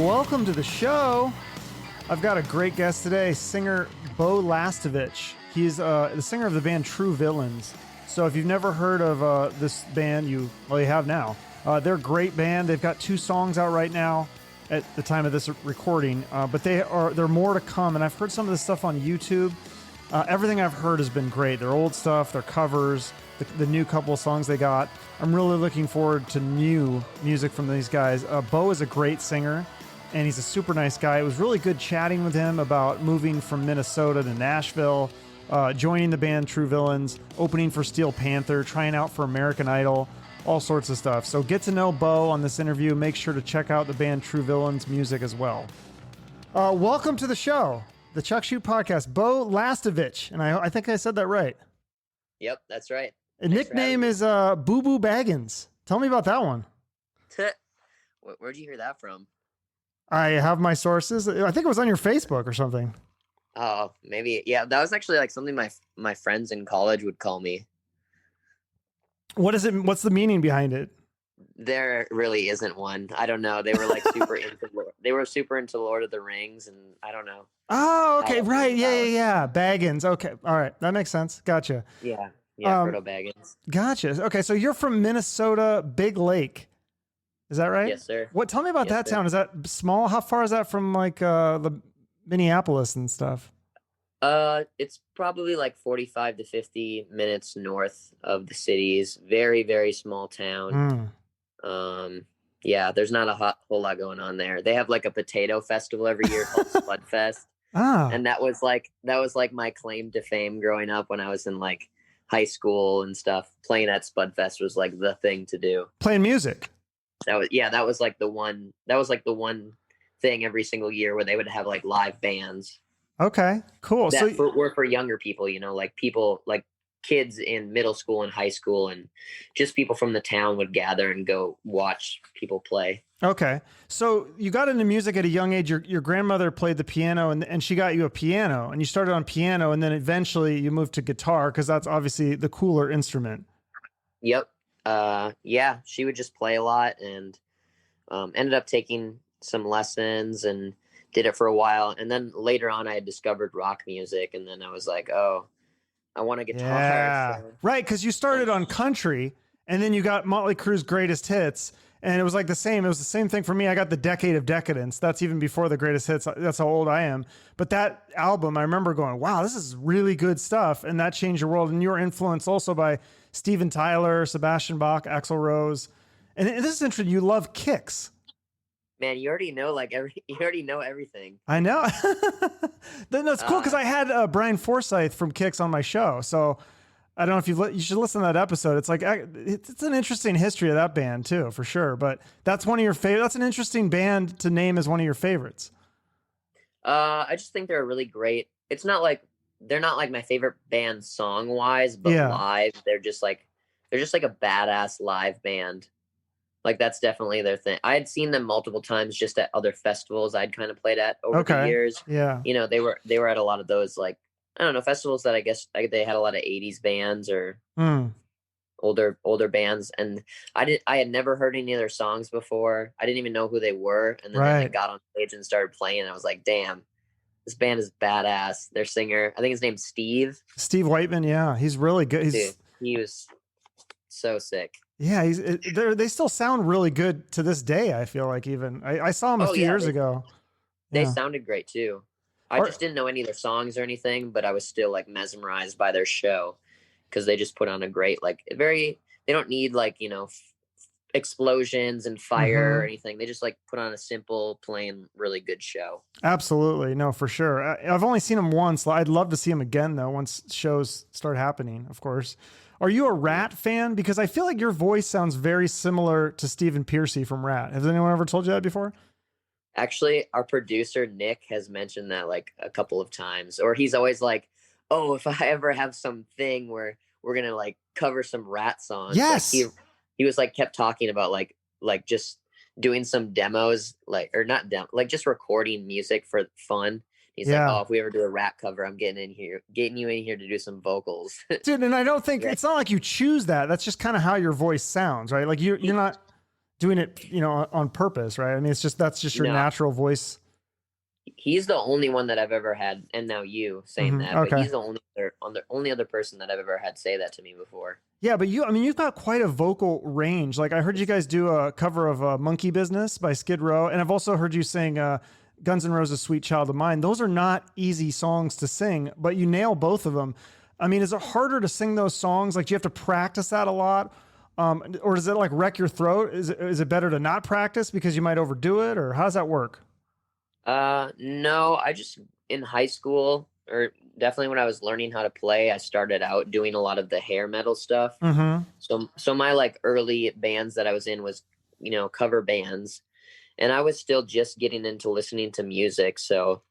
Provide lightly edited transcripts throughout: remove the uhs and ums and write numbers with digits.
welcome to the show. I've got a great guest today, singer Beau Lastavich. He's the singer of the band True Villians. So if you've never heard of this band, you have now. They're a great band. They've got 2 songs out right now at the time of this recording, but they're more to come. And I've heard some of this stuff on YouTube. Everything I've heard has been great. Their old stuff, their covers, the new couple of songs they got. I'm really looking forward to new music from these guys. Beau is a great singer, and he's a super nice guy. It was really good chatting with him about moving from Minnesota to Nashville, joining the band True Villians, opening for Steel Panther, trying out for American Idol, all sorts of stuff. So get to know Beau on this interview. Make sure to check out the band True Villians music as well. Welcome to the show, the Chuck Shoot Podcast, Beau Lastavich. And I think I said that right. Yep, that's right. A nickname is Boo Boo Baggins. Tell me about that one. Where'd you hear that from? I have my sources. I think it was on your Facebook or something. Oh, maybe. Yeah, that was actually like something my friends in college would call me. What is it? What's the meaning behind it? There really isn't one. I don't know. They were like super into Lord of the Rings, and I don't know. Oh, okay, right. Yeah. Baggins. Okay, all right, that makes sense. Gotcha. Yeah, Frodo Baggins. Gotcha. Okay, so you're from Minnesota, Big Lake. Is that right? Yes, sir. Tell me about that town. Is that small? How far is that from like the Minneapolis and stuff? It's probably like 45 to 50 minutes north of the cities. Very, very small town. Yeah, there's not a whole lot going on there. They have like a potato festival every year called Spudfest. And that was like my claim to fame growing up when I was in like high school and stuff. Playing at Spudfest was like the thing to do. Playing music. That was like the one thing every single year where they would have like live bands. Okay, cool. That were for younger people, like people like kids in middle school and high school, and just people from the town would gather and go watch people play. Okay. So you got into music at a young age. Your grandmother played the piano and she got you a piano, and you started on piano, and then eventually you moved to guitar because that's obviously the cooler instrument. Yep. Yeah, she would just play a lot, and ended up taking some lessons and did it for a while. And then later on I had discovered rock music, and then I was like, oh, I want a guitar. Yeah. So. Right, because you started on country, and then you got Motley Crue's Greatest Hits, and it was like the same. It was the same thing for me. I got the Decade of Decadence. That's even before the Greatest Hits. That's how old I am. But that album, I remember going, wow, this is really good stuff, and that changed your world. And you were influenced also by Steven Tyler, Sebastian Bach, Axl Rose. And this is interesting. You love Kicks. Man, you already know you already know everything. I know. That's cool because I had Brian Forsyth from Kicks on my show. So I don't know if you should listen to that episode. It's like it's an interesting history of that band too, for sure. But that's one of your favorite. That's an interesting band to name as one of your favorites. I just think they're really great. It's not like they're not like my favorite band song wise, but live they're just like a badass live band. Like that's definitely their thing. I had seen them multiple times just at other festivals I'd kind of played at over the years. Yeah. They were at a lot of those, like, I don't know, festivals that I guess they had a lot of 80s bands or older bands. And I had never heard any of their songs before. I didn't even know who they were. And then I got on stage and started playing, and I was like, damn, this band is badass. Their singer, I think his name's Steve Whiteman. Yeah. He's really good. He was so sick. Yeah, they still sound really good to this day. I feel like even I saw him a few years ago. They sounded great too. I just didn't know any of their songs or anything, but I was still like mesmerized by their show because they just put on a great they don't need like explosions and fire or anything. They just like put on a simple, plain, really good show. Absolutely, no, for sure. I've only seen them once. I'd love to see them again though once shows start happening. Of course. Are you a Ratt fan? Because I feel like your voice sounds very similar to Stephen Pearcy from Ratt. Has anyone ever told you that before? Actually, our producer, Nick, has mentioned that like a couple of times. Or he's always like, oh, if I ever have something where we're going to like cover some Ratt songs. Yes. Like, he was like kept talking about like just doing some demos, like just recording music for fun. He's like, oh, if we ever do a Ratt cover, I'm getting you in here to do some vocals. Dude, and I don't think it's not like you choose that. That's just kind of how your voice sounds, right? Like you're not doing it, on purpose, right? I mean, that's just your No, natural voice. he's the only one that I've ever had, and now you saying that, but Okay. he's the only other person that I've ever had say that to me before. Yeah, but I mean, you've got quite a vocal range. Like I heard you guys do a cover of Monkey Business by Skid Row. And I've also heard you sing Guns N' Roses' Sweet Child of Mine. Those are not easy songs to sing, but you nail both of them. I mean, is it harder to sing those songs? Like, do you have to practice that a lot? Or does it like wreck your throat? Is it better to not practice because you might overdo it? Or how does that work? No, I just in high school, or definitely when I was learning how to play, I started out doing a lot of the hair metal stuff. Mm-hmm. So my like early bands that I was in was, cover bands, and I was still just getting into listening to music. So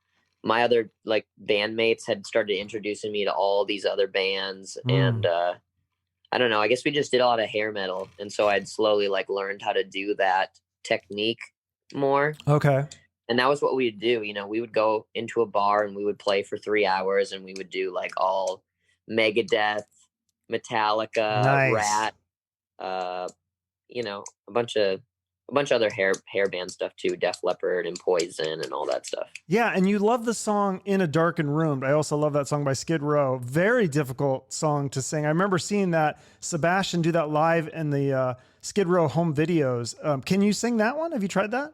my other like bandmates had started introducing me to all these other bands, and I don't know, I guess we just did a lot of hair metal, and so I'd slowly like learned how to do that technique more. Okay. And that was what we would do. We would go into a bar and we would play for 3 hours, and we would do like all Megadeth, Metallica, Nice. Ratt, a bunch of other hair band stuff too, Def Leppard and Poison and all that stuff. Yeah, and you love the song "In a Darkened Room." I also love that song by Skid Row. Very difficult song to sing. I remember seeing that Sebastian do that live in the Skid Row home videos. Can you sing that one? Have you tried that?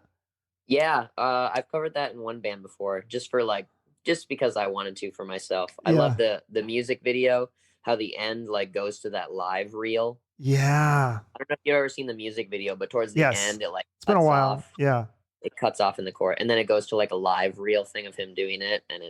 Yeah, I've covered that in one band before, just because I wanted to for myself. I Yeah. love the music video, how the end like goes to that live reel. Yeah. I don't know if you've ever seen the music video, but towards the Yes. end, it like It's been a cuts while. off. Yeah. It cuts off in the chorus, and then it goes to like a live reel thing of him doing it, and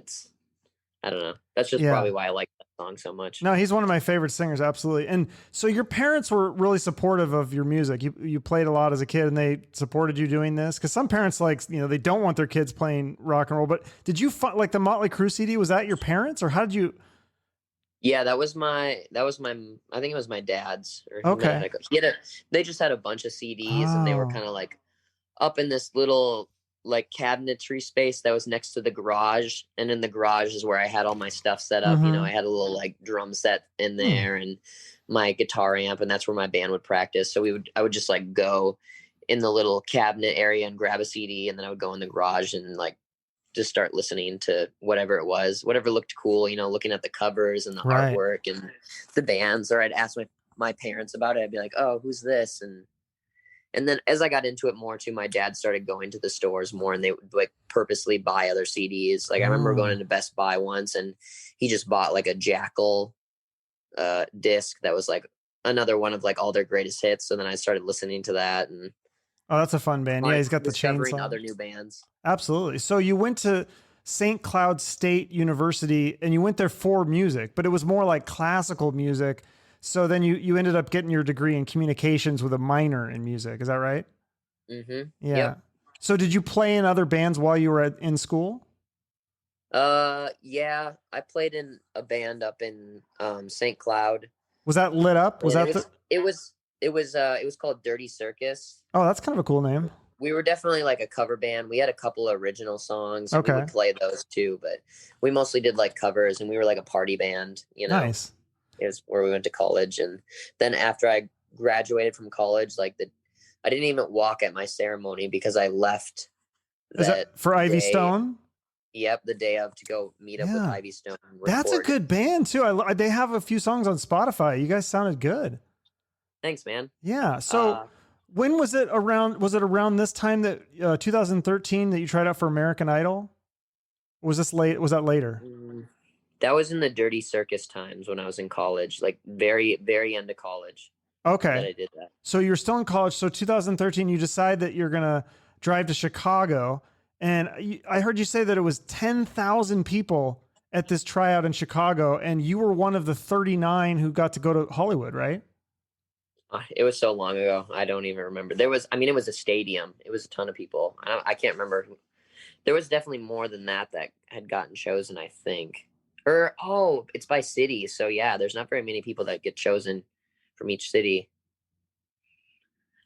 I don't know. That's just probably why I like that song so much. No, he's one of my favorite singers, absolutely. And so your parents were really supportive of your music. You played a lot as a kid, and they supported you doing this. Because some parents they don't want their kids playing rock and roll. But did you find like the Motley Crue CD? Was that your parents, or how did you? Yeah, that was my. I think it was my dad's. Or Okay. They just had a bunch of CDs, and they were kind of like up in this little like cabinetry space that was next to the garage, and in the garage is where I had all my stuff set up. I had a little like drum set in there and my guitar amp, and that's where my band would practice. So I would just like go in the little cabinet area and grab a CD, and then I would go in the garage and like just start listening to whatever it was, whatever looked cool, looking at the covers and the artwork and the bands. Or I'd ask my parents about it. I'd be like, oh, who's this? And then as I got into it more too, my dad started going to the stores more, and they would like purposely buy other CDs. Like I remember going into Best Buy once, and he just bought like a Jackal disc that was like another one of like all their greatest hits. So then I started listening to that, and Oh, that's a fun band. Yeah, he's got the discovering chainsaw. other new bands. Absolutely. So you went to St. Cloud State University, and you went there for music, but it was more like classical music. So then you ended up getting your degree in communications with a minor in music. Is that right? Mm-hmm. Yeah. Yep. So did you play in other bands while you were in school? Yeah, I played in a band up in St. Cloud. Was that lit up? Was that it was called Dirty Circus. Oh, that's kind of a cool name. We were definitely like a cover band. We had a couple of original songs. Okay. We would play those too, but we mostly did like covers, and we were like a party band, Nice. It was where we went to college. And then after I graduated from college, I didn't even walk at my ceremony because I left Is that for Ivy Stone? Yep, the day of, to go meet up with Ivy Stone. That's a good band too. They have a few songs on Spotify. You guys sounded good. Thanks, man. Yeah. So when was it around? Was it around this time that 2013 that you tried out for American Idol? Was this late? Was that later? That was in the Dirty Circus times when I was in college, like very, very end of college. Okay. That I did that. So you're still in college. So 2013, you decide that you're going to drive to Chicago. And I heard you say that it was 10,000 people at this tryout in Chicago. And you were one of the 39 who got to go to Hollywood, right? It was so long ago. I don't even remember. It was a stadium. It was a ton of people. I can't remember. There was definitely more than that had gotten chosen, I think. It's by city. So yeah, there's not very many people that get chosen from each city.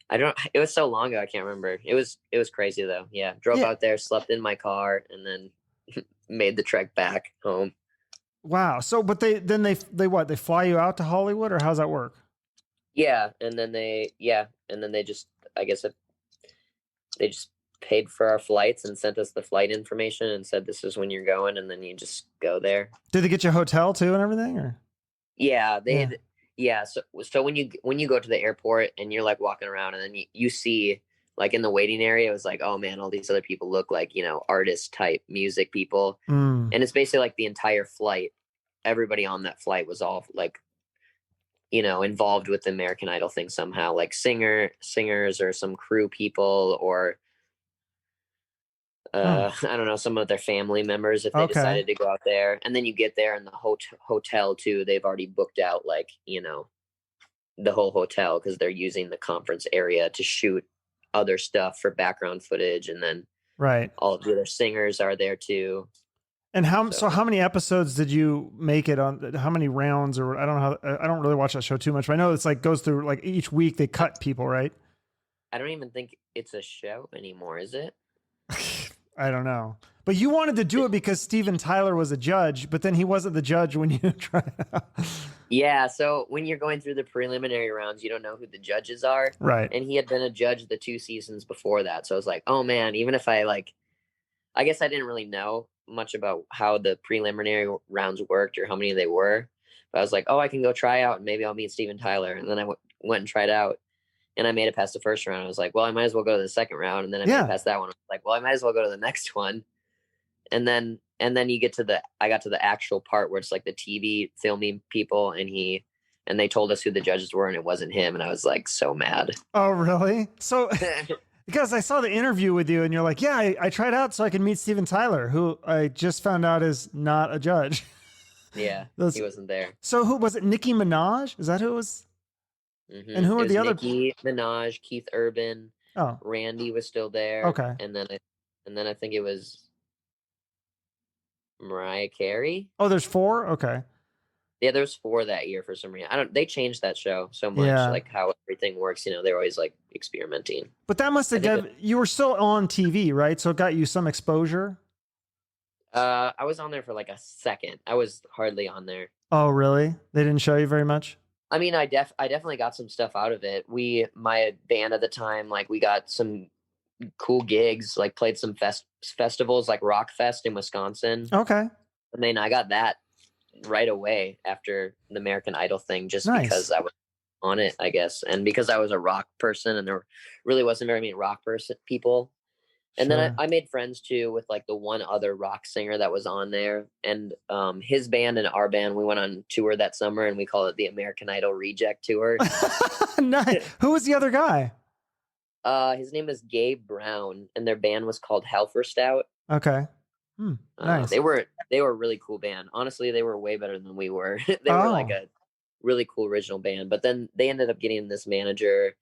It was so long ago, I can't remember. It was crazy though. Yeah. Drove out there, slept in my car, and then made the trek back home. Wow. So, but they what? They fly you out to Hollywood, or how's that work? Yeah. And then they just, I guess they just paid for our flights and sent us the flight information and said, this is when you're going. And then you just go there. Did they get you a hotel too and everything, or? Yeah, Yeah. yeah. So when you go to the airport and you're like walking around and then you see like in the waiting area, it was like, oh man, all these other people look like, artist type music people. And it's basically like the entire flight. Everybody on that flight was all like, involved with the American Idol thing somehow, like singers or some crew people, or I don't know, some of their family members if they decided to go out there. And then you get there and the hotel too, they've already booked out like, the whole hotel because they're using the conference area to shoot other stuff for background footage. And then all of the other singers are there too. And how many episodes did you make it on? How many rounds? Or I don't know I don't really watch that show too much, but I know it's like goes through like each week they cut people, right? I don't even think it's a show anymore, is it? I don't know. But you wanted to do it because Steven Tyler was a judge, but then he wasn't the judge when you tried out. Yeah, so when you're going through the preliminary rounds, you don't know who the judges are. Right. And he had been a judge the 2 seasons before that. So I was like, oh man, even if I guess I didn't really know much about how the preliminary rounds worked or how many they were. But I was like, oh, I can go try out and maybe I'll meet Steven Tyler. And then I went and tried out. And I made it past the first round. I was like, well, I might as well go to the second round. And then I made it past that one. I was like, well, I might as well go to the next one. And then I got to the actual part where it's like the TV filming people and they told us who the judges were and it wasn't him. And I was like, so mad. Oh, really? So, because I saw the interview with you and you're like, yeah, I tried out so I could meet Steven Tyler, who I just found out is not a judge. Yeah, he wasn't there. So who was it? Nicki Minaj? Is that who it was? Mm-hmm. And who are the other? Nicki Minaj, Keith Urban. Oh, Randy was still there. Okay. And then I think it was Mariah Carey. Oh, there's 4. Okay. Yeah, there was 4 that year for some reason. They changed that show so much, like how everything works. They're always like experimenting. But that must have you were still on TV, right? So it got you some exposure. I was on there for like a second. I was hardly on there. Oh, really? They didn't show you very much? I mean, I definitely got some stuff out of it. My band at the time, like we got some cool gigs, like played some festivals like Rock Fest in Wisconsin. Okay. And then I got that right away after the American Idol thing, just because I was on it, I guess. And because I was a rock person and there really wasn't very many rock people. And then I made friends too with like the one other rock singer that was on there, and his band and our band, we went on tour that summer and we call it the American Idol Reject Tour. Nice. Who was the other guy? His name is Gabe Brown, and their band was called Halferstout. Okay. Nice. They were a really cool band. Honestly, they were way better than we were. They were like a really cool original band, but then they ended up getting this manager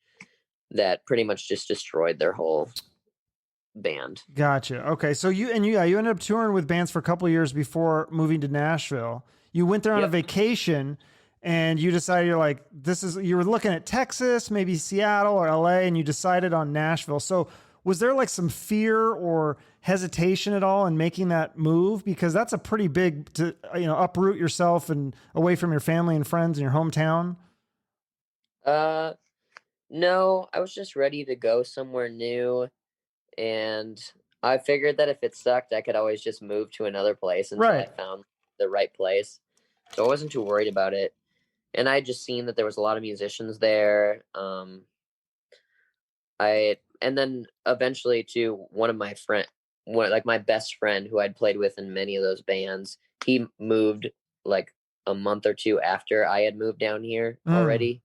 that pretty much just destroyed their whole band. Gotcha. Okay. So you ended up touring with bands for a couple of years before moving to Nashville. You went there on a vacation and you decided you were looking at Texas, maybe Seattle or LA, and you decided on Nashville. So was there like some fear or hesitation at all in making that move? Because that's a pretty big to, uproot yourself and away from your family and friends in your hometown. No, I was just ready to go somewhere new. And I figured that if it sucked, I could always just move to another place until I found the right place. So I wasn't too worried about it. And I just seen that there was a lot of musicians there. And then eventually too, my best friend who I'd played with in many of those bands, he moved like a month or 2 after I had moved down here already.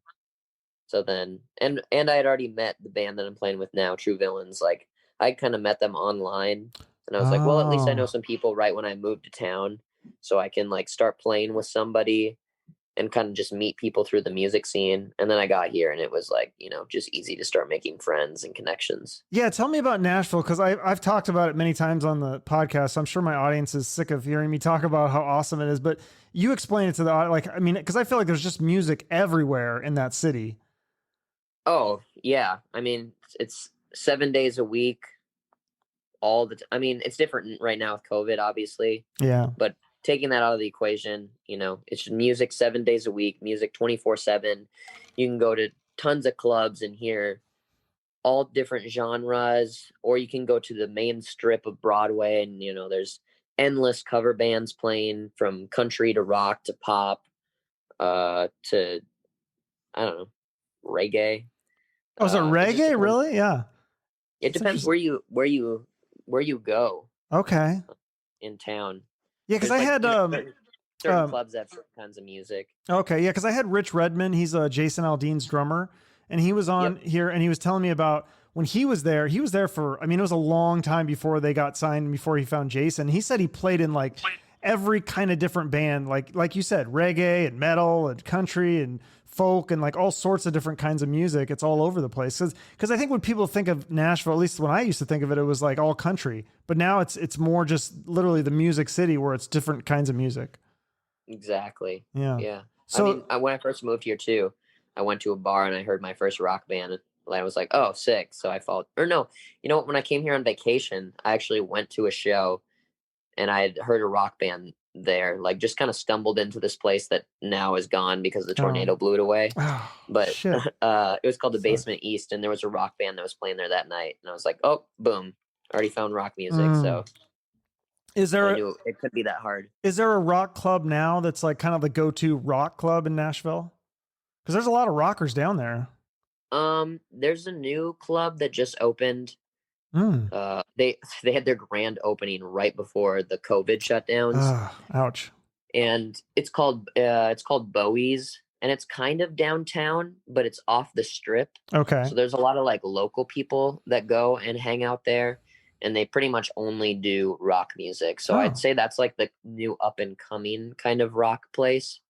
So then, and I had already met the band that I'm playing with now, True Villians. Like I kind of met them online, and I was like, well, at least I know some people right when I moved to town, so I can like start playing with somebody and kind of just meet people through the music scene. And then I got here and it was like, just easy to start making friends and connections. Yeah. Tell me about Nashville. Cause I've talked about it many times on the podcast. So I'm sure my audience is sick of hearing me talk about how awesome it is, but you explain it to the audience. Cause I feel like there's just music everywhere in that city. Oh yeah. I mean, it's 7 days a week, it's different right now with COVID, obviously. Yeah. But taking that out of the equation, it's music 7 days a week, music 24/7. You can go to tons of clubs and hear all different genres, or you can go to the main strip of Broadway and, there's endless cover bands playing from country to rock to pop, to, I don't know, reggae. Oh, is it It just reggae? depends. Really? Yeah. It That's depends interesting. where you go Okay. in town. Yeah, because There's I like, had certain um clubs that have certain kinds of music. okay, yeah, because I had Rich Redmond. He's Jason Aldean's drummer, and he was on Yep. here, and he was telling me about when he was there. He was there for, I mean, it was a long time before they got signed, before he found Jason. He said he played in like every kind of different band, like you said, reggae and metal and country and folk and like all sorts of different kinds of music. It's all over the place. Because I think when people think of Nashville, at least when I used to think of it, it was like all country. But now it's more just literally the music city where it's different kinds of music. Exactly. Yeah. Yeah. I mean, So when I first moved here too, I went to a bar and I heard my first rock band. And I was like, "Oh, sick!" So I followed. Or no, you know what? When I came here on vacation, I actually went to a show and I had heard a rock band there. Like, just kind of stumbled into this place that now is gone because the tornado blew it away. oh, But shit. it was called the Sucks. Basement East, and there was a rock band that was playing there that night. And I was like, "Oh, boom! Already found rock music." So Is I there knew it couldn't be that hard. is there a rock club now that's like kind of the go-to rock club in Nashville? Because there's a lot of rockers down there. There's a new club that just opened. Mm. They had their grand opening right before the COVID shutdowns, Ouch. and it's called Bowie's, and it's kind of downtown, but it's off the strip. Okay. So there's a lot of like local people that go and hang out there, and they pretty much only do rock music. So I'd say that's like the new up and coming kind of rock place.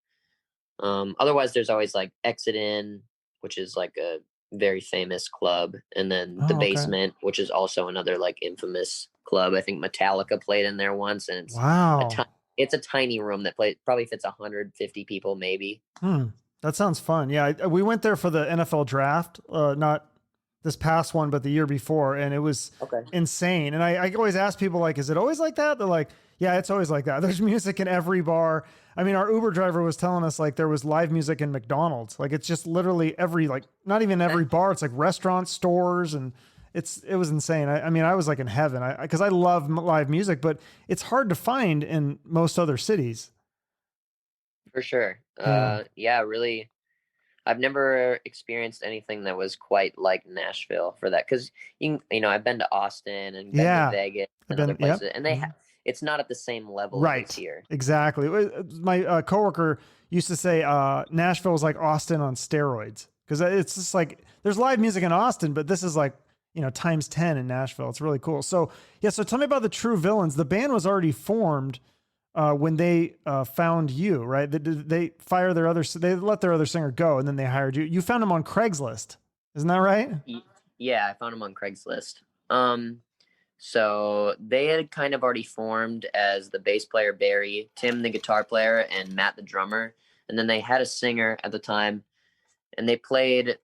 Otherwise there's always like Exit In, which is like a very famous club, and then the Okay. Basement, which is also another like infamous club. I think Metallica played in there once, and Wow. it's a tiny room that probably fits 150 people maybe. That sounds fun. Yeah, we went there for the NFL draft, not this past one, but the year before, and it was Okay. insane. And I always ask people like, "Is it always like that?" They're like, "Yeah, it's always like that." There's music in every bar. I mean, our Uber driver was telling us like there was live music in McDonald's. Like it's just literally every, like not even every bar. It's like restaurants, stores, and it was insane. I mean, I was like in heaven. Because I love live music, but it's hard to find in most other cities. For sure. Yeah. Yeah, really. I've never experienced anything that was quite like Nashville for that. Because I've been to Austin and been to Yeah. Vegas I've and other been, yep. places, and it's not at the same level as Right. here. Exactly. My coworker used to say Nashville is like Austin on steroids, because it's just like there's live music in Austin, but this is like, times 10 in Nashville. It's really cool. So yeah. So tell me about the True Villains. The band was already formed when they found you, right? They fire they let their other singer go, and then they hired you. You found him on Craigslist. Isn't that right? Yeah, I found him on Craigslist. So they had kind of already formed as the bass player Barry, Tim the guitar player, and Matt the drummer. And then they had a singer at the time, and they played.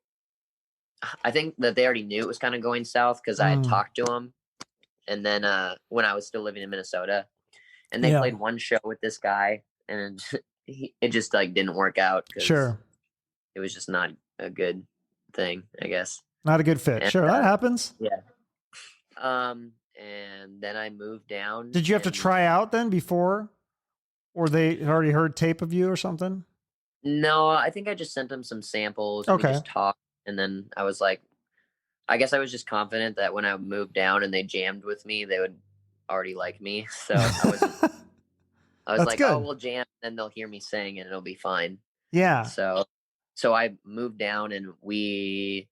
I think that they already knew it was kind of going south because I had talked to them, and then when I was still living in Minnesota, and they played one show with this guy, and it just like didn't work out. Sure. It was just not a good thing, I guess. Not a good fit. And, sure, that happens. Yeah. And then I moved down. Did you have to try out then before, or they had already heard tape of you or something? No, I think I just sent them some samples. Okay. We just talked, and then I was like, I guess I was just confident that when I moved down and they jammed with me, they would already like me. So I was like, good. oh, we'll jam, then they'll hear me sing, and it'll be fine. Yeah. So I moved down, and when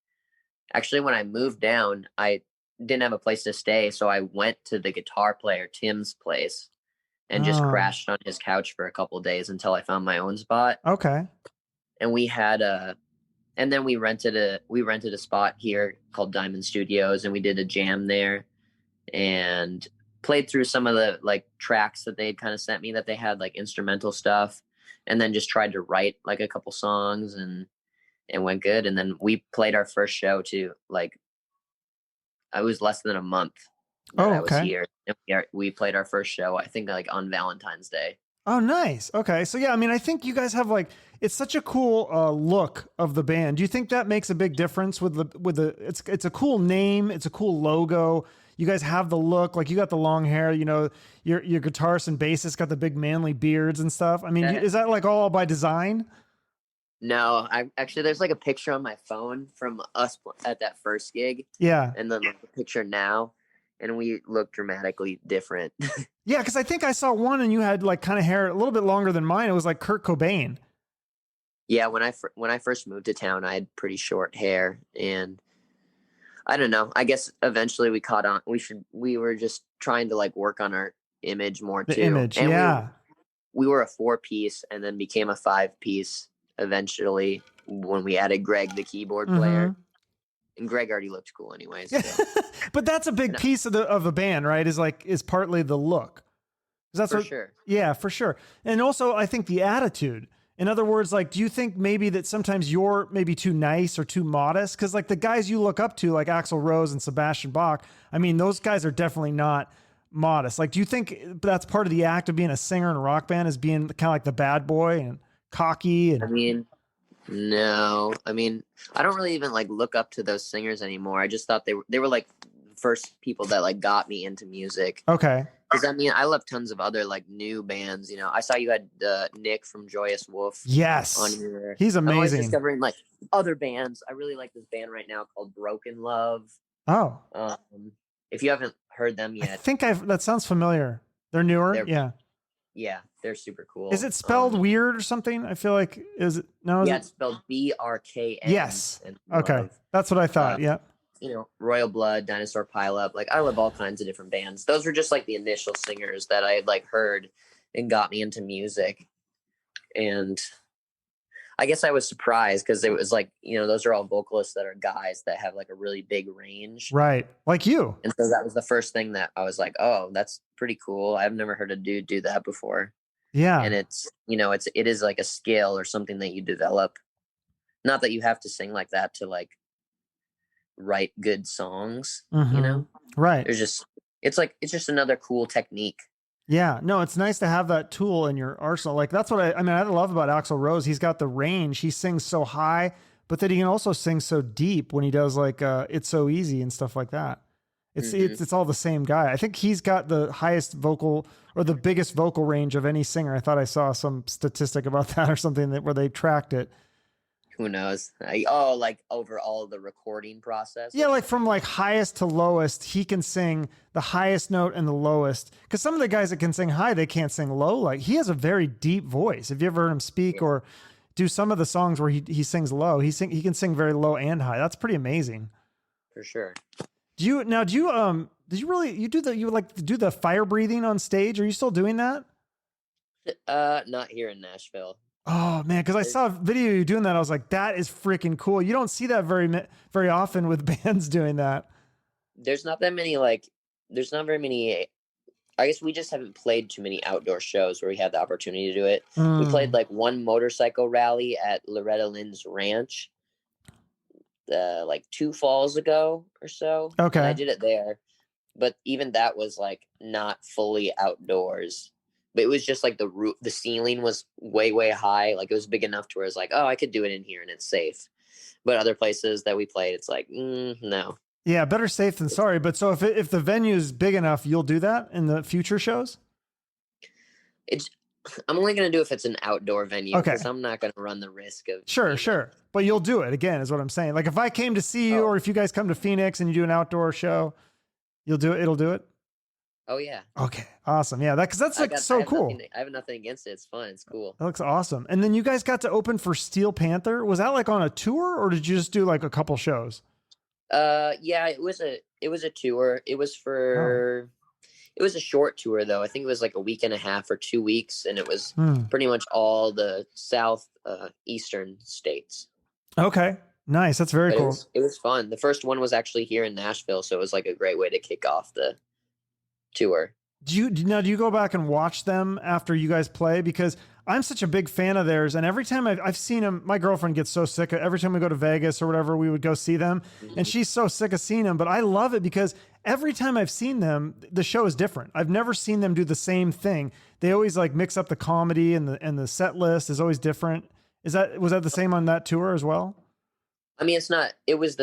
I moved down, I didn't have a place to stay, so I went to the guitar player Tim's place and just crashed on his couch for a couple of days until I found my own spot. Okay. And then we rented a spot here called Diamond Studios, and we did a jam there and played through some of the like tracks that they'd kind of sent me that they had like instrumental stuff, and then just tried to write like a couple songs, and it went good. And then we played our first show too. Like, I was less than a month that I was here. And we played our first show, I think, like on Valentine's Day. Oh, nice. Okay. So yeah, I mean, I think you guys have like, it's such a cool look of the band. Do you think that makes a big difference it's a cool name. It's a cool logo. You guys have the look, like you got the long hair, you know, your guitarist and bassist got the big manly beards and stuff. I mean, is that like all by design? No, I actually, there's like a picture on my phone from us at that first gig. Yeah. And then like the picture now, and we look dramatically different. Yeah. Cause I think I saw one and you had like kind of hair a little bit longer than mine. It was like Kurt Cobain. Yeah. When I first moved to town, I had pretty short hair, and I don't know. I guess eventually we caught on. We were just trying to like work on our image more too. The image. And yeah. We were a 4-piece and then became a 5-piece eventually when we added Greg, the keyboard player. And Greg already looked cool anyways. So. But that's a big piece of the band, right? Is partly the look. That's for sure. Yeah, for sure. And also I think the attitude. In other words, like, do you think maybe that sometimes you're maybe too nice or too modest? Cause like the guys you look up to, like Axl Rose and Sebastian Bach, I mean, those guys are definitely not modest. Like, do you think that's part of the act of being a singer in a rock band, is being kind of like the bad boy and cocky? And I mean, no, I mean, I don't really even like look up to those singers anymore. I just thought they were like first people that like got me into music. Okay. Because I mean, I love tons of other like new bands. You know, I saw you had Nick from Joyous Wolf. Yes, on here. He's amazing. I'm always discovering like other bands. I really like this band right now called Broken Love. Oh, if you haven't heard them yet, I think that sounds familiar. They're newer. Yeah, they're super cool. Is it spelled weird or something? I feel like it's spelled BRKN. Yes. Okay, that's what I thought. Yeah. You know, Royal Blood, Dinosaur Pileup. Like, I love all kinds of different bands. Those were just like the initial singers that I had like heard and got me into music. And I guess I was surprised because it was like, you know, those are all vocalists that are guys that have like a really big range. Right. Like you. And so that was the first thing that I was like, oh, that's pretty cool. I've never heard a dude do that before. Yeah. And it's, you know, it is like a skill or something that you develop. Not that you have to sing like that to like write good songs, you know? Right. It's just another cool technique. Yeah, no, it's nice to have that tool in your arsenal. Like that's what I mean, I love about Axl Rose. He's got the range. He sings so high, but then he can also sing so deep when he does like It's So Easy and stuff like that. It's all the same guy. I think he's got the highest vocal or the biggest vocal range of any singer. I thought I saw some statistic about that or something where they tracked it. Who knows? Like over all the recording process? Yeah, like from like highest to lowest, he can sing the highest note and the lowest. Because some of the guys that can sing high, they can't sing low. Like he has a very deep voice. Have you ever heard him speak or do some of the songs where he sings low? He can sing very low and high. That's pretty amazing. For sure. Do you do the fire breathing on stage? Are you still doing that? Not here in Nashville. Oh man, because I saw a video of you doing that. I was like, that is freaking cool. You don't see that very often with bands doing that. There's not very many. I guess we just haven't played too many outdoor shows where we had the opportunity to do it. We played like one motorcycle rally at Loretta Lynn's ranch, like 2 falls ago or so. Okay. And I did it there, but even that was like not fully outdoors. But it was just like the ceiling was way, way high. Like it was big enough to where it's like, oh, I could do it in here and it's safe. But other places that we played, it's like, no. Yeah, better safe than sorry. But so if the venue is big enough, you'll do that in the future shows? I'm only going to do if it's an outdoor venue. Okay. Because I'm not going to run the risk of. Sure. But you'll do it again, is what I'm saying. Like if I came to see you or if you guys come to Phoenix and you do an outdoor show, you'll do it. It'll do it. Oh yeah. Okay. Awesome. Yeah. That's like so cool. I have nothing against it. It's fun. It's cool. That looks awesome. And then you guys got to open for Steel Panther. Was that like on a tour or did you just do like a couple shows? Yeah, it was a tour. It was it was a short tour though. I think it was like a week and a half or 2 weeks. And it was pretty much all the eastern states. Okay. Nice. That's very cool. It was fun. The first one was actually here in Nashville. So it was like a great way to kick off the tour. Do you go back and watch them after you guys play? Because I'm such a big fan of theirs, and every time I've seen them, my girlfriend gets so sick of every time we go to Vegas or whatever, we would go see them, and she's so sick of seeing them. But I love it because every time I've seen them, the show is different. I've never seen them do the same thing. They always like mix up the comedy, and the set list is always different. Was that the same on that tour as well? I mean, it's not, it was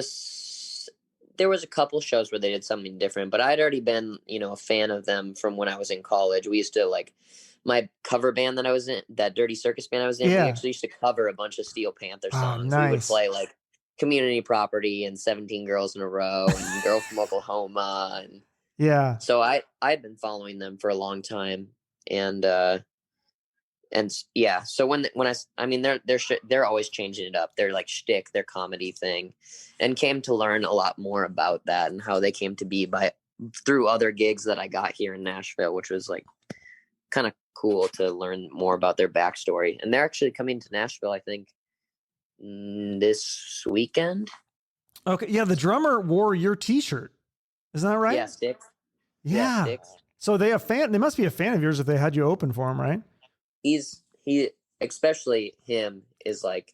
there was a couple shows where they did something different, but I'd already been, a fan of them from when I was in college. We used to like my cover band that I was in, that Dirty Circus band I was in. Yeah. We actually used to cover a bunch of Steel Panther songs. Nice. We would play like Community Property and 17 Girls in a Row and Girl from Oklahoma. And yeah. So I'd been following them for a long time. And yeah, so I mean, they're always changing it up. They're like shtick, their comedy thing, and came to learn a lot more about that and how they came to be through other gigs that I got here in Nashville, which was like kind of cool to learn more about their backstory. And they're actually coming to Nashville, I think, this weekend. Okay. Yeah. The drummer wore your t-shirt. Isn't that right? Yeah. Sticks. Yeah. Sticks. So they must be a fan of yours if they had you open for him, right? He especially him is like,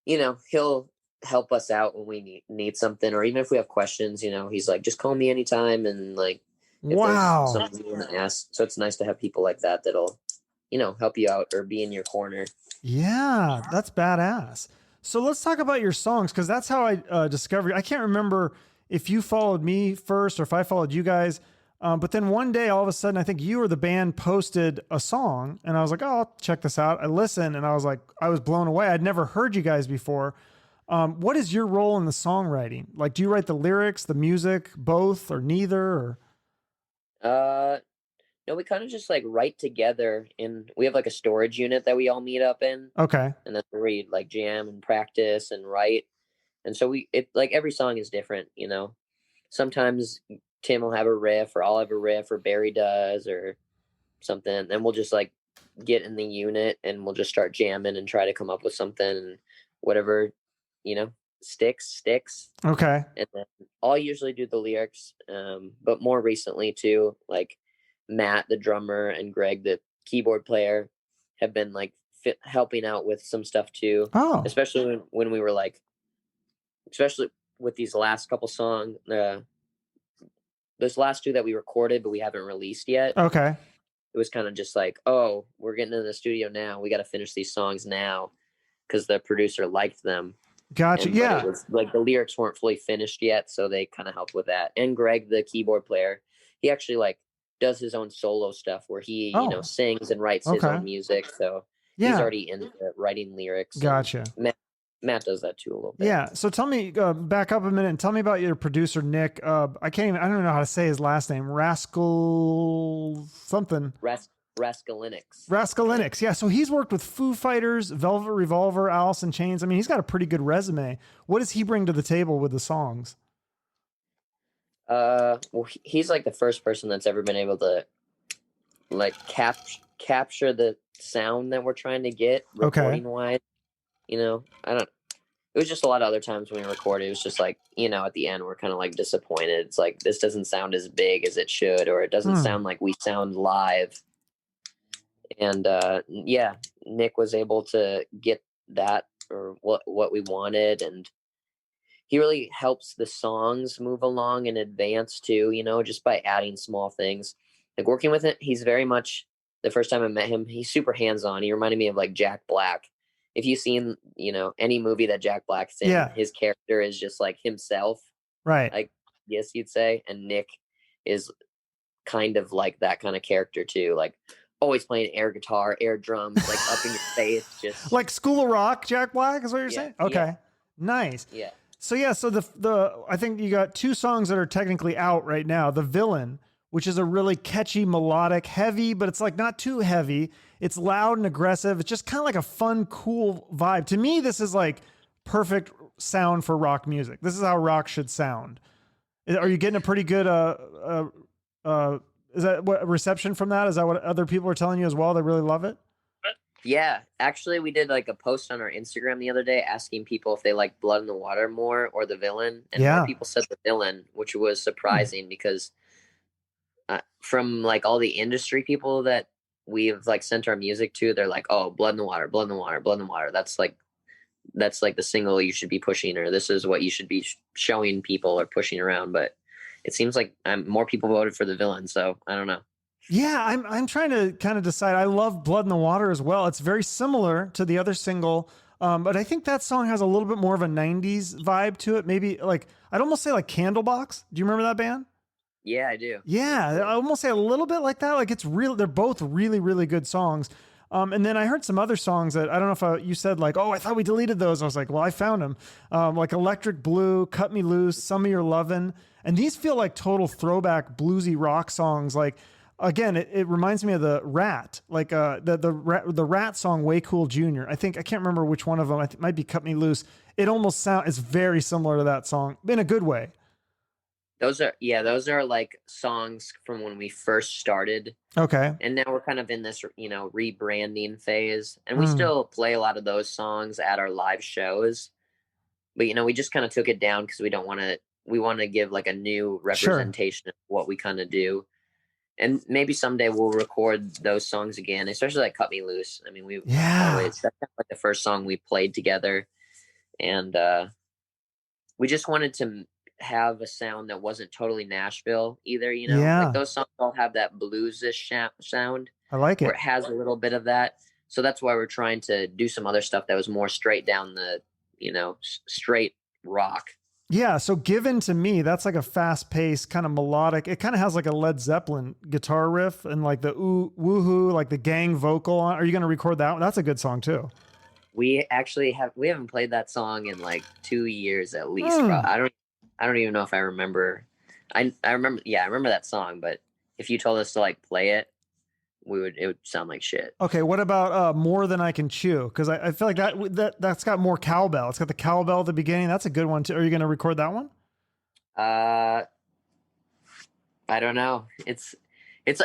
he'll help us out when we need something, or even if we have questions, he's like, just call me anytime. And like, if there's something you want to ask. So it's nice to have people like that that'll, help you out or be in your corner. Yeah, that's badass. So let's talk about your songs, because that's how I discovered. I can't remember if you followed me first or if I followed you guys. But then one day, all of a sudden, I think you or the band posted a song, and I was like, oh, I'll check this out. I listened, and I was blown away. I'd never heard you guys before. What is your role in the songwriting? Like, do you write the lyrics, the music, both, or neither? Or? No, we kind of just like write together, and we have like a storage unit that we all meet up in. Okay. And then we like jam and practice and write. And so like every song is different, Sometimes Tim will have a riff, or I'll have a riff, or Barry does, or something. And we'll just like get in the unit and we'll just start jamming and try to come up with something, and whatever, sticks. Okay. And then I'll usually do the lyrics. But more recently too, like Matt, the drummer, and Greg, the keyboard player, have been like helping out with some stuff too. Oh. Especially when we were like, especially with these last couple songs, those last two that we recorded, but we haven't released yet. Okay. It was kind of just like, oh, we're getting in the studio now. We got to finish these songs now, because the producer liked them. Gotcha. Yeah. It was like the lyrics weren't fully finished yet, so they kind of helped with that. And Greg, the keyboard player, he actually like does his own solo stuff where he, sings and writes his own music. So he's already into writing lyrics. Gotcha. Matt does that too a little bit. Yeah. So tell me, back up a minute and tell me about your producer, Nick. I don't know how to say his last name. Raskulinecz. Yeah. So he's worked with Foo Fighters, Velvet Revolver, Alice in Chains. I mean, he's got a pretty good resume. What does he bring to the table with the songs? Well, he's like the first person that's ever been able to like capture the sound that we're trying to get recording wise. It was just a lot of other times when we recorded, it was just like, at the end, we're kind of like disappointed. It's like, this doesn't sound as big as it should, or it doesn't sound like we sound live. And, yeah, Nick was able to get that, or what we wanted. And he really helps the songs move along in advance too, just by adding small things. Like working with it, he's very much, the first time I met him, he's super hands-on. He reminded me of like Jack Black. If you've seen, any movie that Jack Black's in, his character is just like himself. Right. I guess you'd say. And Nick is kind of like that kind of character too. Like always playing air guitar, air drums, like up in your face. Just like School of Rock, Jack Black is what you're saying? Okay. Yeah. Nice. Yeah. So I think you got two songs that are technically out right now. The Villain, which is a really catchy, melodic, heavy, but it's like not too heavy. It's loud and aggressive. It's just kind of like a fun, cool vibe. To me, this is like perfect sound for rock music. This is how rock should sound. Are you getting a pretty good, is that what reception from that? Is that what other people are telling you as well? They really love it? Yeah, actually, we did like a post on our Instagram the other day asking people if they like Blood in the Water more or The Villain. And more people said The Villain, which was surprising because from like all the industry people that we've like sent our music to, they're like, oh, Blood in the Water, Blood in the Water, Blood in the Water. That's like the single you should be pushing, or this is what you should be showing people or pushing around. But it seems like more people voted for the Villains, so I don't know. Yeah, I'm trying to kind of decide. I love Blood in the Water as well. It's very similar to the other single, but I think that song has a little bit more of a 90s vibe to it. Maybe like, I'd almost say like Candlebox. Do you remember that band? Yeah, I do. Yeah, I almost say a little bit like that. Like it's real. They're both really, really good songs. And then I heard some other songs that I don't know if you said like, oh, I thought we deleted those. I was like, well, I found them. Like Electric Blue, Cut Me Loose, Some of Your Lovin'. And these feel like total throwback bluesy rock songs. Like, again, it reminds me of the Ratt, like the Ratt song "Way Cool Junior." I can't remember which one of them. It might be "Cut Me Loose." It almost it's very similar to that song in a good way. Those are like songs from when we first started. Okay. And now we're kind of in this, rebranding phase, and we still play a lot of those songs at our live shows. But, we just kind of took it down because we want to give like a new representation of what we kind of do. And maybe someday we'll record those songs again, especially like "Cut Me Loose." I mean, that's kind of like the first song we played together. And we just wanted to have a sound that wasn't totally Nashville either, like those songs all have that bluesish sound. I like it. Where it has a little bit of that. So that's why we're trying to do some other stuff that was more straight down the, straight rock. Yeah, so Given to Me, that's like a fast-paced kind of melodic. It kind of has like a Led Zeppelin guitar riff and like the ooh woohoo, like the gang vocal on. Are you going to record that one? That's a good song too. We haven't played that song in like 2 years at least. I don't even know if I remember. I remember that song, but if you told us to like play it, it would sound like shit. Okay, what about More Than I Can Chew? Because I feel like that's got more cowbell. It's got the cowbell at the beginning. That's a good one too. Are you going to record that one? I don't know.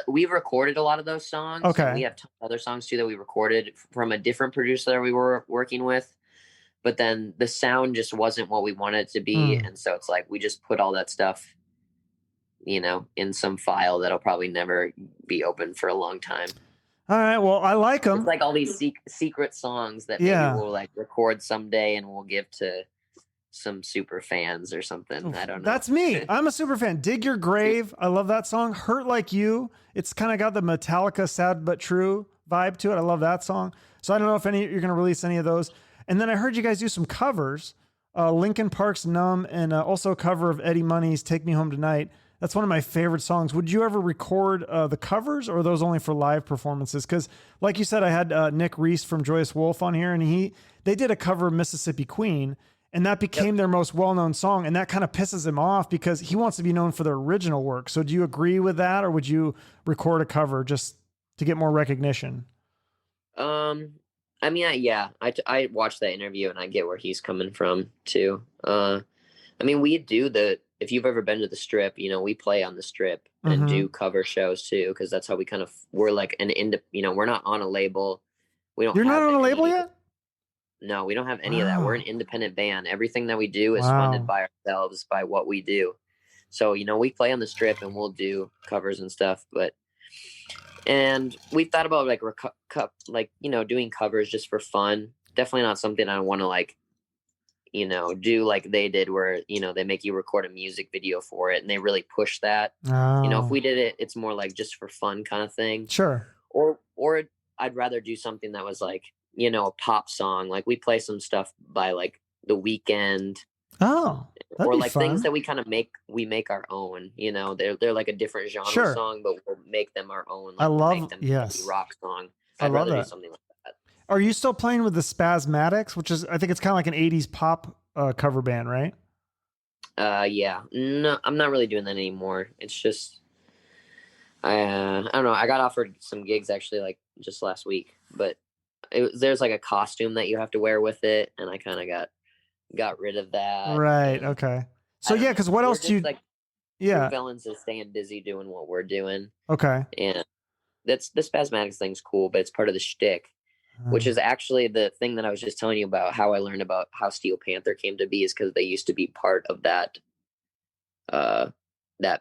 We've recorded a lot of those songs. Okay. We have other songs too that we recorded from a different producer that we were working with. But then the sound just wasn't what we wanted it to be. And so it's like we just put all that stuff, in some file that'll probably never be open for a long time. All right. Well, I like them. It's like all these secret songs that maybe we'll like record someday and we'll give to some super fans or something. I don't know. That's me. I'm a super fan. Dig Your Grave. I love that song. Hurt Like You. It's kind of got the Metallica Sad But True vibe to it. I love that song. So I don't know if you're going to release any of those. And then I heard you guys do some covers, Linkin Park's Numb, and also a cover of Eddie Money's Take Me Home Tonight. That's one of my favorite songs. Would you ever record the covers, or are those only for live performances? Because like you said, I had Nick Reese from Joyous Wolf on here, and they did a cover of Mississippi Queen, and that became their most well-known song. And that kind of pisses him off because he wants to be known for their original work. So do you agree with that, or would you record a cover just to get more recognition? I mean, I watched that interview and I get where he's coming from too. I mean, if you've ever been to the Strip, we play on the Strip and do cover shows too, because that's how we're like we're not on a label. You're not on a label yet? No, we don't have any of that. We're an independent band. Everything that we do is funded by ourselves, by what we do. So, we play on the Strip and we'll do covers and stuff, and we thought about doing covers just for fun. Definitely not something I want to do like they did where, they make you record a music video for it and they really push that. If we did it, it's more like just for fun kind of thing. Sure. Or I'd rather do something that was like, a pop song. Like we play some stuff by like The Weeknd. Oh, or like fun. Things that we kind of make our own, they're like a different genre song, but we'll make them our own. Like I love make them yes. A rock song. I'd rather do something like that. Are you still playing with the Spasmatics, which is, I think it's kind of like an 80s pop cover band, right? Yeah. No, I'm not really doing that anymore. It's just, I don't know. I got offered some gigs actually like just last week, but there's like a costume that you have to wear with it. And I kind of got rid of that. Right. Okay. So yeah, because what else do you like? Yeah, True Villians is staying busy doing what we're doing. Okay. And that's the Spasmatics thing's cool, but it's part of the shtick, which is actually the thing that I was just telling you about. How I learned about how Steel Panther came to be is because they used to be part of that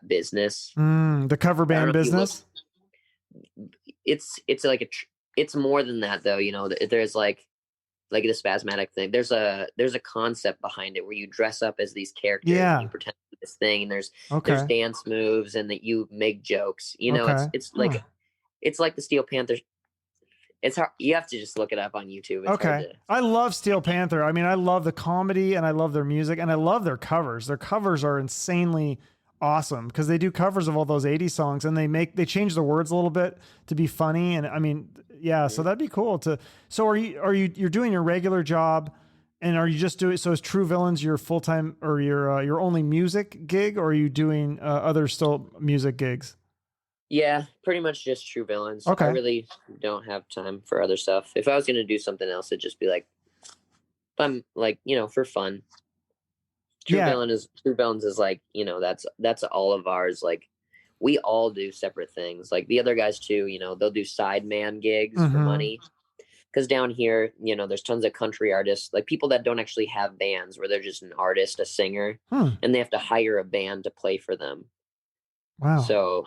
business, the cover band business. It's like it's more than that though. There's like like the spasmatic thing. There's a concept behind it where you dress up as these characters Yeah. and you pretend to be this thing, and there's Okay. dance moves and that you make jokes. You know, Okay. it's like it's like the Steel Panther. It's hard. You have to just look it up on YouTube. It's hard Okay. to. I love Steel Panther. I mean, I love the comedy and I love their music and I love their covers. Their covers are insanely awesome because they do covers of all those 80s songs and they change the words a little bit to be funny. And I mean, yeah, so that'd be cool to. So you're doing your regular job and are you just doing, so is True Villains your full-time or your only music gig, or are you doing other still music gigs? Yeah, pretty much just True Villains. Okay. I really don't have time for other stuff. If I was going to do something else, it'd just be like, I'm like, for fun. True Villains is like, that's all of ours. Like, we all do separate things. Like the other guys too, they'll do sideman gigs for money. Because down here, there's tons of country artists, like people that don't actually have bands, where they're just an artist, a singer, and they have to hire a band to play for them. Wow. So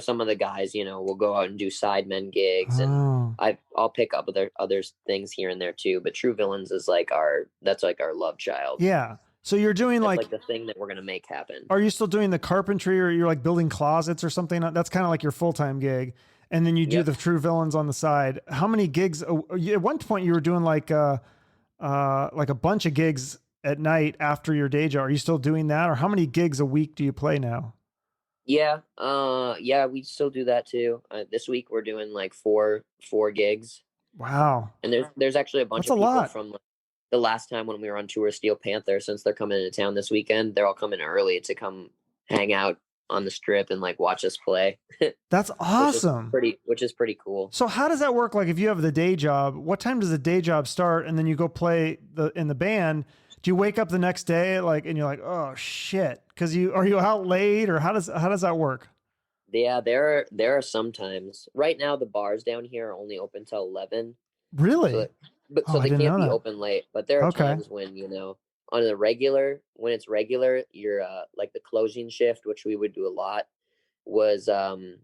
some of the guys, will go out and do sidemen gigs, and I'll pick up other things here and there too. But True Villains is like that's like our love child. Yeah. So you're doing that's like the thing that we're gonna make happen. Are you still doing the carpentry, or you're like building closets or something? That's kind of like your full-time gig, and then you do the True Villains on the side. How many gigs? At one point, you were doing like a bunch of gigs at night after your day job. Are you still doing that, or how many gigs a week do you play now? Yeah, we still do that too. This week we're doing like four gigs. Wow. And there's actually a bunch of people from the last time when we were on tour, Steel Panther. Since they're coming into town this weekend, they're all coming early to come hang out on the strip and like watch us play. That's awesome. Which is pretty cool. So how does that work? Like if you have the day job, what time does the day job start, and then you go play in the band? Do you wake up the next day and you're like, oh shit? Because are you out late, or how does that work? Yeah, there are some times. Right now, the bars down here are only open till 11. Really? So they can't be open late. But there are times when on the regular, when it's regular, you're like the closing shift, which we would do a lot, was 10:30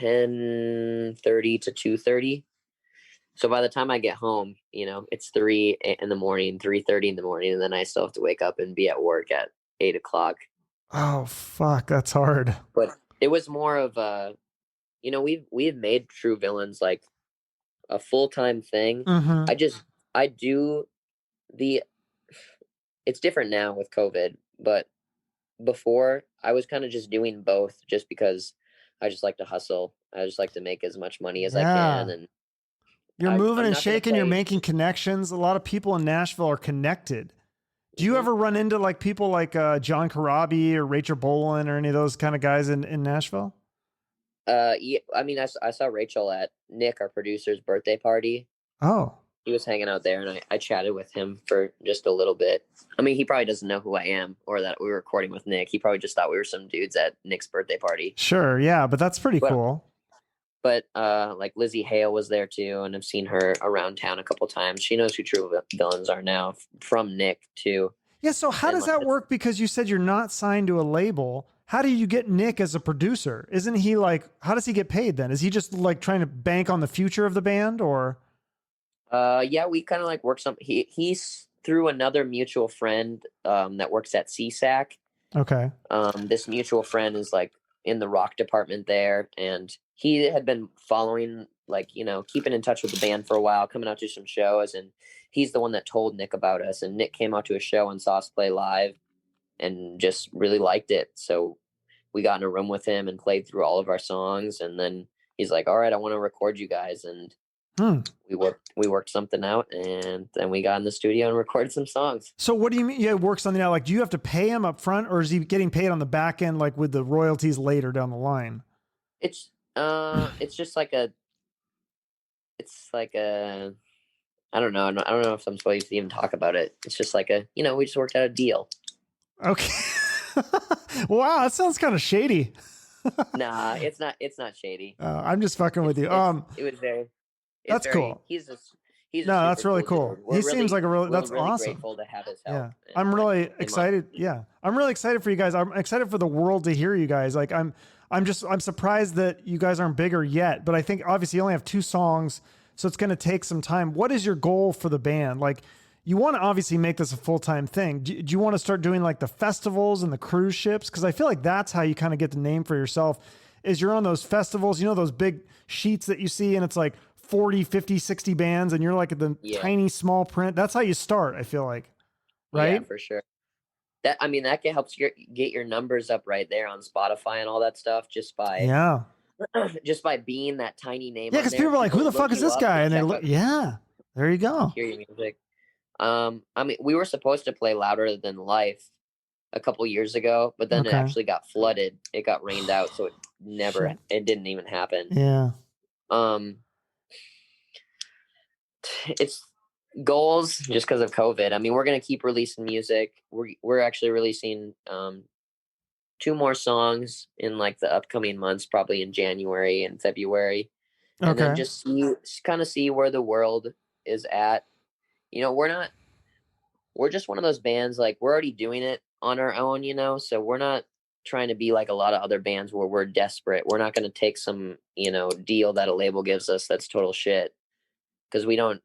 to 2:30. So by the time I get home, it's 3 in the morning, 3:30 in the morning, and then I still have to wake up and be at work at 8 o'clock. Oh, fuck. That's hard. But it was more of we've made True Villains like a full-time thing. It's different now with COVID, but before I was kind of just doing both just because I just like to hustle. I just like to make as much money as I can. And you're moving and shaking, you're making connections. A lot of people in Nashville are connected. Do you ever run into like people like John Corabi or Rachel Bolan or any of those kind of guys in Nashville? Yeah, I mean, I saw Rachel at Nick, our producer's birthday party. Oh. He was hanging out there, and I chatted with him for just a little bit. I mean, he probably doesn't know who I am or that we were recording with Nick. He probably just thought we were some dudes at Nick's birthday party. Sure, yeah, but that's pretty cool. But like Lizzie Hale was there too, and I've seen her around town a couple times. She knows who True Villains are now from Nick too. Yeah, so how does that work? Because you said you're not signed to a label. How do you get Nick as a producer? Isn't he like, how does he get paid then? Is he just like trying to bank on the future of the band, or? Yeah, we kind of like work some. He's through another mutual friend that works at CSAC. Okay. This mutual friend is like in the rock department there, and he had been following, like, keeping in touch with the band for a while, coming out to some shows, and he's the one that told Nick about us. And Nick came out to a show and saw us play live and just really liked it. So we got in a room with him and played through all of our songs, and then he's like, all right, I want to record you guys. And we worked something out, and then we got in the studio and recorded some songs. So what do you mean? Yeah, work something out. Like, do you have to pay him up front, or is he getting paid on the back end, like with the royalties later down the line? It's just like I don't know. I don't know if I'm supposed to even talk about it. It's just like we just worked out a deal. Okay. Wow, that sounds kind of shady. Nah, it's not shady. I'm just fucking with you. It was very. That's cool. He's that's really cool. He seems like that's really awesome. Grateful to have his help. Yeah, I'm really excited. Yeah, I'm really excited for you guys. I'm excited for the world to hear you guys. Like, I'm surprised that you guys aren't bigger yet. But I think obviously you only have 2 songs, So it's going to take some time. What is your goal for the band? Like, you want to obviously make this a full-time thing. Do you want to start doing like the festivals and the cruise ships? Because I feel like that's how you kind of get the name for yourself, is you're on those festivals, you know, those big sheets that you see, and it's like 40, 50, 60 bands, and you're like at the tiny small print. That's how you start, I feel like. Right? Yeah, for sure. That can help get your numbers up right there on Spotify and all that stuff just by being that tiny name. Yeah, because people are like, "Who the fuck is this guy?" And they look. Yeah, there you go. Hear your music. We were supposed to play Louder Than Life a couple years ago, but then it actually got flooded. It got rained out, so it didn't even happen. Yeah. It's goals just because of COVID. I mean, we're gonna keep releasing music. We're actually releasing 2 more songs in like the upcoming months, probably in January and February, and then just kind of see where the world is at. You know, we're just one of those bands, like, we're already doing it on our own, you know, so we're not trying to be like a lot of other bands where we're desperate. We're not going to take some, you know, deal that a label gives us that's total shit, because we don't,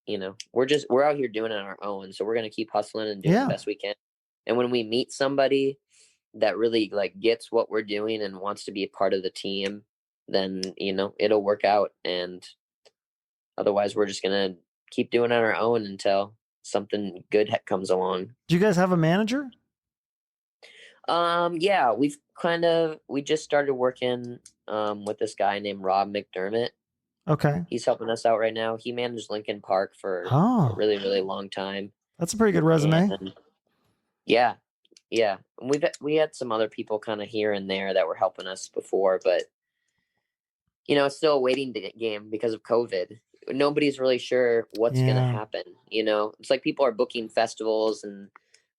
you know, we're out here doing it on our own. So we're going to keep hustling and doing the best we can. And when we meet somebody that really like gets what we're doing and wants to be a part of the team, then, you know, it'll work out. And otherwise we're just going to keep doing it on our own until something good comes along. Do you guys have a manager? Yeah, we just started working with this guy named Rob McDermott. Okay. He's helping us out right now. He managed Linkin Park for a really, really long time. That's a pretty good resume. And, yeah. We had some other people kind of here and there that were helping us before, but you know, it's still a waiting game because of COVID. Nobody's really sure what's going to happen. You know, it's like people are booking festivals, and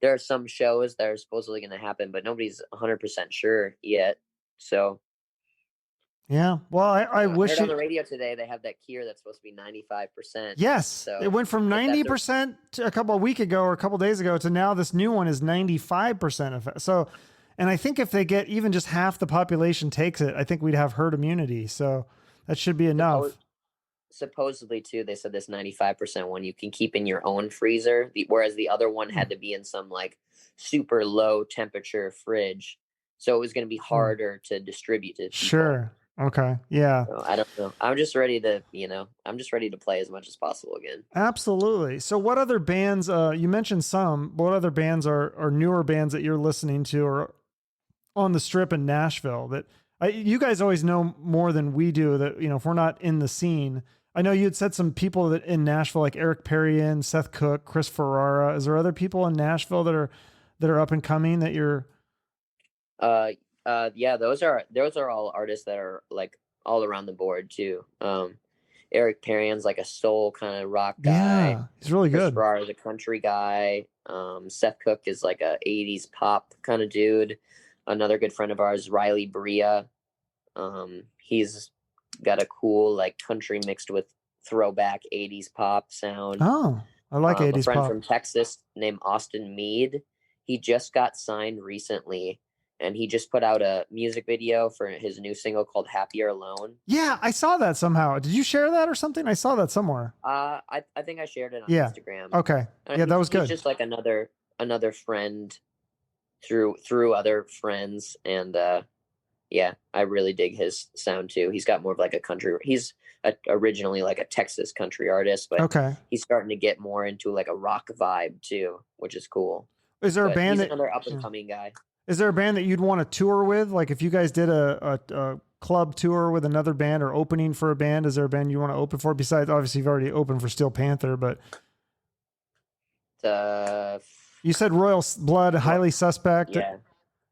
there are some shows that are supposedly going to happen, but nobody's 100% sure yet. So, yeah. Well, I wish heard on the radio today they have that cure that's supposed to be 95%. Yes. So it went from 90% a couple of weeks ago or a couple of days ago to now this new one is 95%. So, and I think if they get even just half the population takes it, I think we'd have herd immunity. So that should be enough. Supposedly too, they said this 95% one you can keep in your own freezer, whereas the other one had to be in some like super low temperature fridge. So it was going to be harder to distribute to people. Sure. Okay. Yeah. So I don't know. I'm just ready to play as much as possible again. Absolutely. So what other bands, you mentioned some, what other bands are newer bands that you're listening to or on the strip in Nashville that you guys always know more than we do, that, you know, if we're not in the scene. I know you had said some people that in Nashville, like Eric Perrian, Seth Cook, Chris Ferrara. Is there other people in Nashville that are up and coming that you're? Yeah, those are all artists that are like all around the board too. Eric Perrian's like a soul kind of rock guy. Yeah, he's really good. Chris Ferrara's a country guy. Seth Cook is like a 80s pop kind of dude. Another good friend of ours, Riley Bria. He's got a cool like country mixed with throwback 80s pop sound. Oh, I like 80s pop. A friend from Texas named Austin Mead. He just got signed recently, and he just put out a music video for his new single called Happier Alone. Yeah, I saw that somehow. Did you share that or something? I saw that somewhere. I think I shared it on Instagram. Okay. Yeah, that was good. He's just like another friend through other friends, and yeah, I really dig his sound too. He's got more of like a country. He's originally like a Texas country artist, but he's starting to get more into like a rock vibe too, which is cool. Is there a band he's another up and coming guy? Is there a band that you'd want to tour with? Like if you guys did a club tour with another band or opening for a band, is there a band you want to open for? Besides, obviously you've already opened for Steel Panther, but you said Royal Blood, Highly Suspect.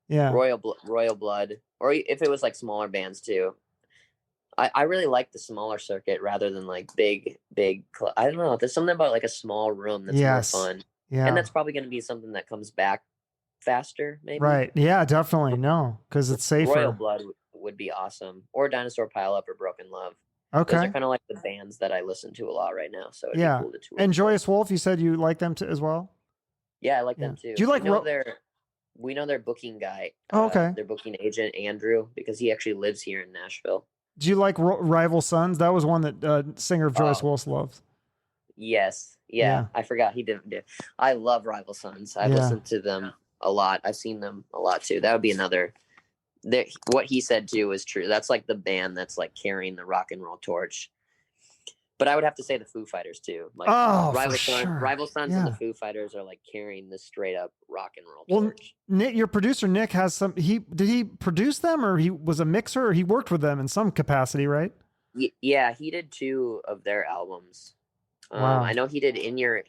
Yeah. Royal Blood, or if it was like smaller bands too. I really like the smaller circuit rather than like big. I don't know. There's something about like a small room that's more fun. Yeah. And that's probably going to be something that comes back faster, maybe. Right. Yeah, definitely. No, because it's safer. Royal Blood would be awesome. Or Dinosaur Pile Up or Broken Love. Okay. Those are kind of like the bands that I listen to a lot right now. So it'd be cool to tour. And Joyous Wolf, you said you like them as well? Yeah, I like them too. Do you like we know their booking guy. Oh, okay. Their booking agent, Andrew, because he actually lives here in Nashville. Do you like Rival Sons? That was one that singer of Joyce Wolf loves. Yes. Yeah. Yeah. I forgot he did. I love Rival Sons. I've listened to them a lot. I've seen them a lot too. That would be another. What he said too is true. That's like the band that's like carrying the rock and roll torch. But I would have to say the Foo Fighters too. Like Rival Sons and the Foo Fighters are like carrying the straight up rock and roll torch. Nick, your producer Nick has some. Did he produce them, or he was a mixer, or he worked with them in some capacity, right? Yeah, he did 2 of their albums. Wow. I know he did In Your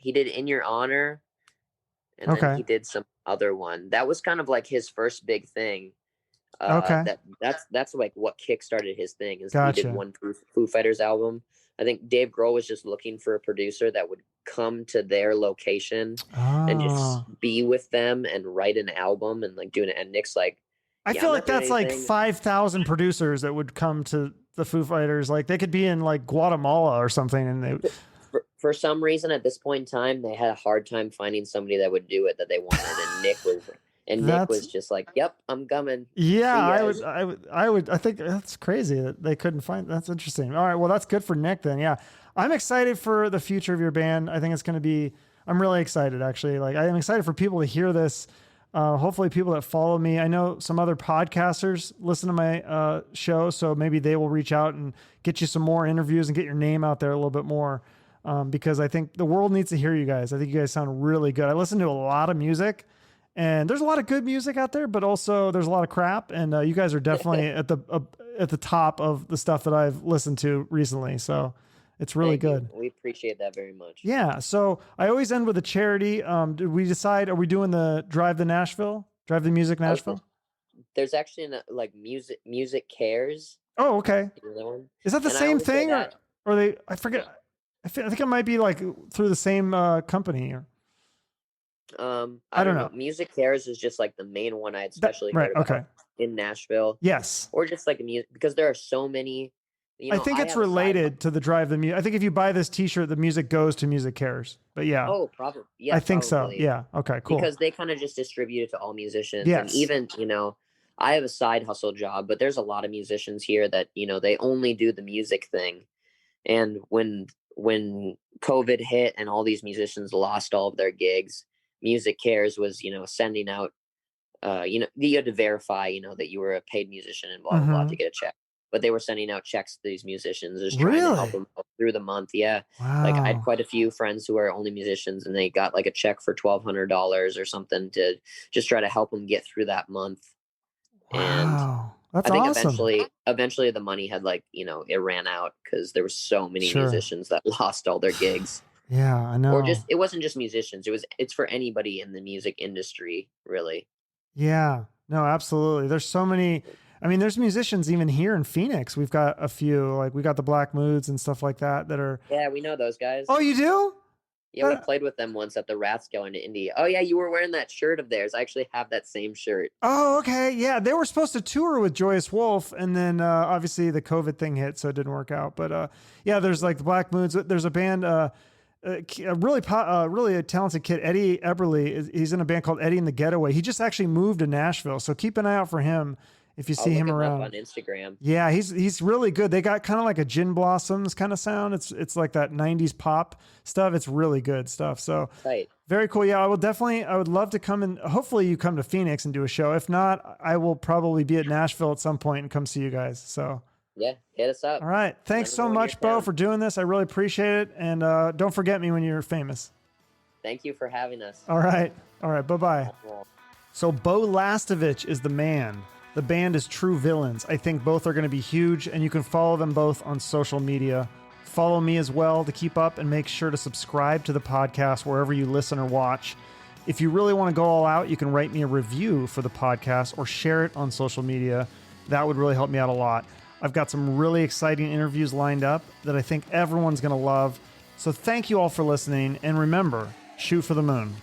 Honor, and then he did some other one. That was kind of like his first big thing. That's like what kickstarted his thing. Is he did one Foo Fighters album. I think Dave Grohl was just looking for a producer that would come to their location and just be with them and write an album and like doing it. And Nick's like, I feel like that's like 5,000 producers that would come to the Foo Fighters. Like they could be in like Guatemala or something, and they. For some reason, at this point in time, they had a hard time finding somebody that would do it that they wanted, and Nick was just like, "Yep, I'm coming." Yeah, I think that's crazy that they couldn't find. That's interesting. All right, well, that's good for Nick then. Yeah, I'm excited for the future of your band. I think it's going to be. I'm really excited, actually. Like, I am excited for people to hear this. Hopefully, people that follow me. I know some other podcasters listen to my show, so maybe they will reach out and get you some more interviews and get your name out there a little bit more. Because I think the world needs to hear you guys. I think you guys sound really good. I listen to a lot of music, and there's a lot of good music out there, but also there's a lot of crap. And you guys are definitely at the top of the stuff that I've listened to recently. So it's really good. We appreciate that very much. Yeah. So I always end with a charity. Did we decide? Are we doing the Drive the Music Nashville? There's actually like MusiCares. Oh, okay. Is that the same thing, or they? I forget. I think it might be like through the same company. I don't know. MusiCares is just like the main one I'd especially heard about in Nashville. Yes. Or just like because there are so many. I think it's related to the Drive the Music. I think if you buy this T-shirt, the music goes to MusiCares. But yeah. Oh, probably. Yeah, I think so. Yeah. Okay. Cool. Because they kind of just distribute it to all musicians. Yes. And even I have a side hustle job, but there's a lot of musicians here that they only do the music thing, and when COVID hit and all these musicians lost all of their gigs, MusiCares was, sending out, you had to verify, that you were a paid musician and blah, blah, blah to get a check. But they were sending out checks to these musicians, just trying to help them through the month. Yeah. Wow. Like I had quite a few friends who are only musicians, and they got like a check for $1,200 or something to just try to help them get through that month. Wow. That's I think awesome. eventually the money had it ran out because there were so many musicians that lost all their gigs. Yeah, I know. Or it wasn't just musicians. It's for anybody in the music industry, really. Yeah, no, absolutely. There's so many. I mean, there's musicians even here in Phoenix. We've got a few, like we got the Black Moods and stuff like that are. Yeah, we know those guys. Oh, you do? Yeah, we played with them once at the Ratts going to Indy. Oh yeah, you were wearing that shirt of theirs. I actually have that same shirt. Oh, okay. Yeah, they were supposed to tour with Joyous Wolf, and then obviously the COVID thing hit, so it didn't work out. But yeah, there's like the Black Moods. There's a band, a really talented kid, Eddie Eberly. He's in a band called Eddie and the Getaway. He just actually moved to Nashville, so keep an eye out for him. If you see him around on Instagram. Yeah, he's really good. They got kind of like a Gin Blossoms kind of sound. It's like that 90s pop stuff. It's really good stuff. So very cool. Yeah, I would love to come and hopefully you come to Phoenix and do a show. If not, I will probably be at Nashville at some point and come see you guys. So yeah, hit us up. All right. Thanks so much, Beau, for doing this. I really appreciate it. And don't forget me when you're famous. Thank you for having us. All right. Bye-bye. So Beau Lastavich is the man. The band is True Villians. I think both are going to be huge, and you can follow them both on social media. Follow me as well to keep up, and make sure to subscribe to the podcast wherever you listen or watch. If you really want to go all out, you can write me a review for the podcast or share it on social media. That would really help me out a lot. I've got some really exciting interviews lined up that I think everyone's going to love. So thank you all for listening, and remember, shoot for the moon.